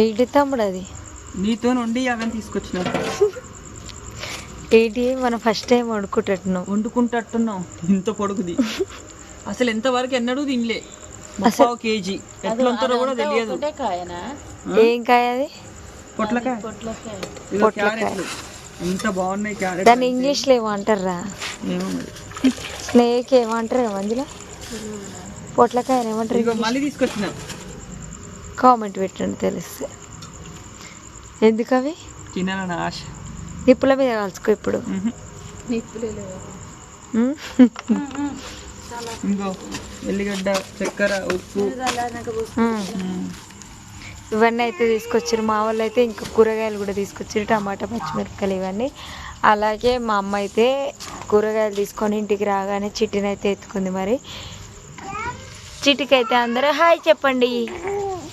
ఏంటి తమ్ముడు అది? నీతో నుండి అవన్నీ తీసుకొచ్చిన. ఏంటి మనం ఫస్ట్ టైం వండుకుంటున్నాం. ఇంత పొడుగుది అసలు ఎంతవరకు ఎన్నడూ తినలే. అసలు కేజీ ఎట్లా ఉంటారో కూడా తెలియదు. ఏం కాయ అది? పొట్లకాయ. ఎంత బాగున్నాయి క్యారెట్. దాన్ని ఇంగ్లీష్ లో ఏమంటారా? ఏమో మరి. స్నేక్ ఏమంటారు మందులో? పొట్లకాయ ఏమంటారు? మళ్ళీ తీసుకొచ్చిన. కామెంట్ పెట్టండి తెలిస్తే. ఎందుకు అవి తినాలని ఆశ. నిప్పుల మీద కలుసుకో ఇప్పుడు. ఇంకో ఎల్లిగడ్డ, చక్కెర, ఉప్పు ఇవన్నీ అయితే తీసుకొచ్చారు. మా వాళ్ళు అయితే ఇంకా కూరగాయలు కూడా తీసుకొచ్చారు, టమాటా, పచ్చిమిరపకాయలు ఇవన్నీ. అలాగే మా అమ్మ అయితే కూరగాయలు తీసుకొని ఇంటికి రాగానే చిట్టిని అయితే ఎత్తుకుంది. మరి చిట్టికి అయితే అందరూ హాయ్ చెప్పండి.